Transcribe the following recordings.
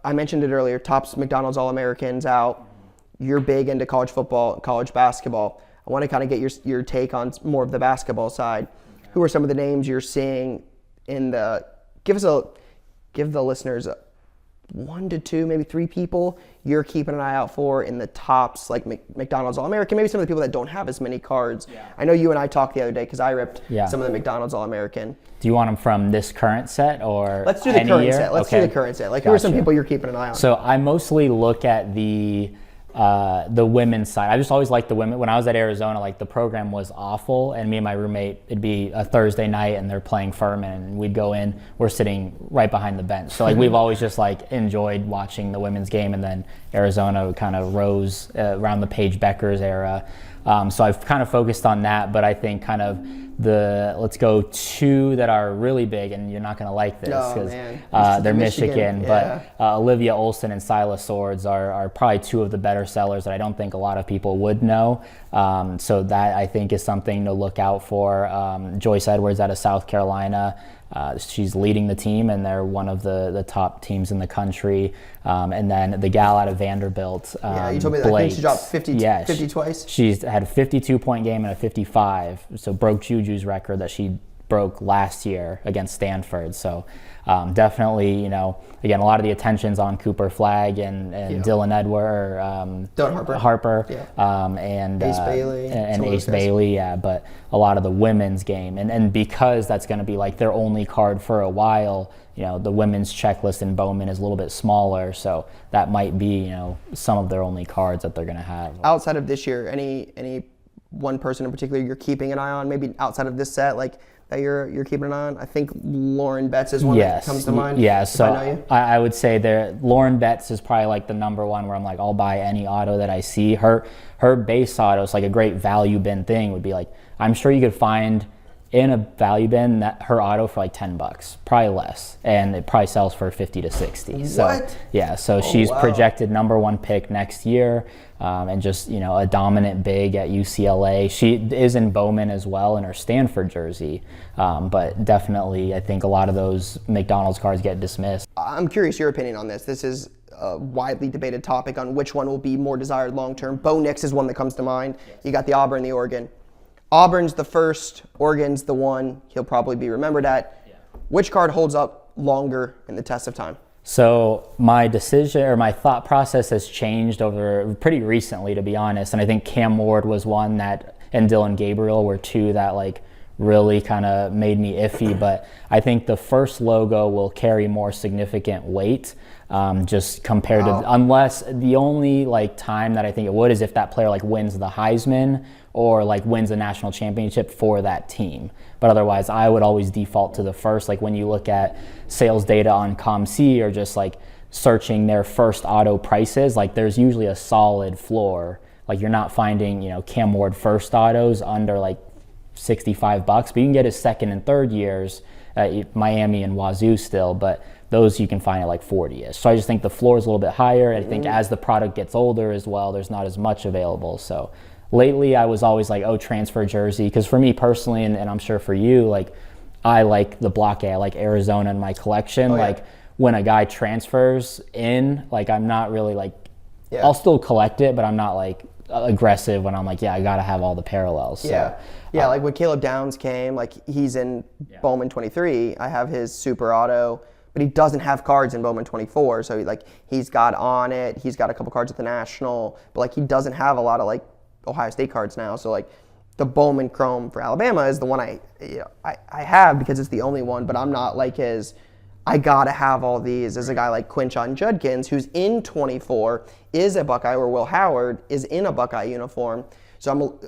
I mentioned it earlier, Topps McDonald's All-Americans out. You're big into college football, college basketball. I want to kind of get your take on more of the basketball side. Okay. Who are some of the names you're seeing in the – give the listeners 1 to 2, maybe 3 people you're keeping an eye out for in the Topps, like McDonald's All-American, maybe some of the people that don't have as many cards. Yeah. I know you and I talked the other day because I ripped some of the McDonald's All-American. Do you want them from this current set or Let's do the current set. Let's do the current set. Like, who are some people you're keeping an eye on? So I mostly look at the women's side. I just always liked the women. When I was at Arizona, like the program was awful, and me and my roommate, it'd be a Thursday night and they're playing Furman, and we'd go in, we're sitting right behind the bench. So like we've always just like enjoyed watching the women's game, and then Arizona kind of rose around the Paige Beckers era. So I've kind of focused on that, but I think kind of let's go 2 that are really big, and you're not going to like this because they're Michigan. Yeah. But Olivia Olson and Silas Swords are probably 2 of the better sellers that I don't think a lot of people would know. So that I think is something to look out for. Joyce Edwards out of South Carolina. She's leading the team, and they're one of the top teams in the country. And then the gal out of Vanderbilt, you told me that. I think she dropped 50 twice. She's had a 52-point game and a 55, so broke Juju's record that she broke last year against Stanford. So definitely, again, a lot of the attention's on Cooper Flagg and Dylan Edward, Dylan Harper, and Ace Bailey. And Ace Bailey, but a lot of the women's game. And because that's going to be like their only card for a while, the women's checklist in Bowman is a little bit smaller, so that might be, some of their only cards that they're going to have. Outside of this year, any one person in particular you're keeping an eye on, maybe outside of this set, like that you're keeping an eye on? I think Lauren Betts is one that comes to mind. Yeah, so I would say Lauren Betts is probably like the number one where I'm like, I'll buy any auto that I see. Her base auto is like a great value bin thing. Would be like, I'm sure you could find in a value bin that her auto for like $10, probably less, and it probably sells for 50 to 60. What? So yeah, so she's projected number 1 pick next year, and just a dominant big at UCLA. She is in Bowman as well in her Stanford jersey, but definitely I think a lot of those McDonald's cards get dismissed. I'm curious your opinion on this. This is a widely debated topic on which one will be more desired long term. Bo Nix is one that comes to mind. You got the Auburn, the Oregon. Auburn's the first, Oregon's the one he'll probably be remembered at. Yeah. Which card holds up longer in the test of time? So my decision or my thought process has changed over pretty recently, to be honest. And I think Cam Ward was one that, and Dylan Gabriel were 2 that like really kind of made me iffy. But I think the first logo will carry more significant weight. Just compared to, unless the only like time that I think it would is if that player like wins the Heisman or like wins a national championship for that team. But otherwise, I would always default to the first. Like when you look at sales data on ComC or just like searching their first auto prices, like there's usually a solid floor. Like you're not finding, Cam Ward first autos under like $65, but you can get his second and third years at Miami and Wazoo still, but those you can find at like 40-ish. So I just think the floor is a little bit higher. I think as the product gets older as well, there's not as much available. So lately I was always like, transfer jersey. Because for me personally, and I'm sure for you, like I like the Block A. I like Arizona in my collection. Like when a guy transfers in, like I'm not really like, I'll still collect it, but I'm not like aggressive when I'm like, I got to have all the parallels. So, like when Caleb Downs came, like he's in Bowman 23. I have his super auto, but he doesn't have cards in Bowman 24. So he's got on it. He's got a couple cards at the National, but like he doesn't have a lot of like Ohio State cards now. So like the Bowman Chrome for Alabama is the one I have because it's the only one, but I'm not like I gotta have all these as a guy like Quinshon Judkins, who's in 24, is a Buckeye, or Will Howard is in a Buckeye uniform. So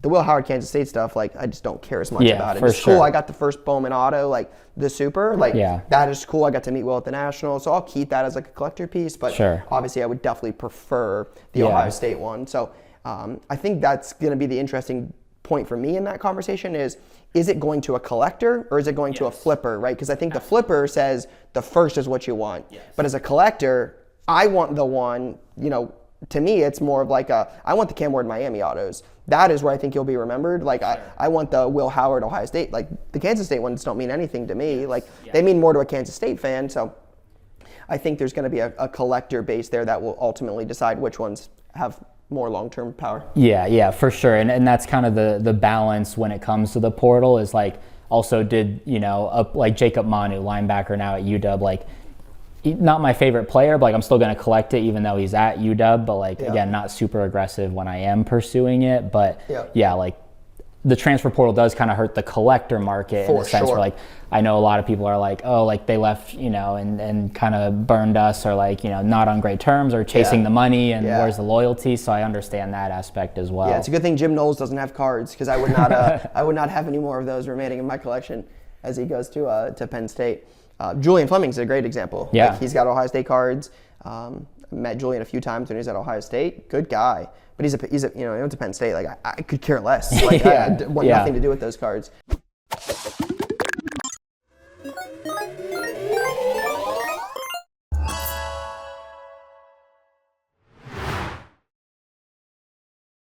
the Will Howard Kansas State stuff, like I just don't care as much about it. It's cool. I got the first Bowman auto, like the super, that is cool. I got to meet Will at the National, so I'll keep that as like a collector piece. But obviously, I would definitely prefer the Ohio State one. So I think that's going to be the interesting point for me in that conversation is it going to a collector or is it going to a flipper, right? Because I think the flipper says the first is what you want. But as a collector, I want the one, to me, it's more of like I want the Cam Ward Miami autos. That is where I think you'll be remembered. Like I want the Will Howard Ohio State. Like the Kansas State ones don't mean anything to me. Like they mean more to a Kansas State fan. So I think there's going to be a collector base there that will ultimately decide which ones have more long-term power. Yeah, for sure. And that's kind of the balance when it comes to the portal is like, also did, like Jacob Manu, linebacker now at UW, like not my favorite player, but like I'm still going to collect it even though he's at UW, but like, again, not super aggressive when I am pursuing it. But yeah, like the transfer portal does kind of hurt the collector market in a sense where like I know a lot of people are like, oh, like they left, and kind of burned us or like, not on great terms or chasing the money and where's the loyalty. So I understand that aspect as well. Yeah, it's a good thing Jim Knowles doesn't have cards because I would not I would not have any more of those remaining in my collection as he goes to Penn State. Julian Fleming's a great example. Yeah. Like, he's got Ohio State cards. Met Julian a few times when he was at Ohio State. Good guy. But he went to Penn State. Like I could care less. Like I want nothing to do with those cards.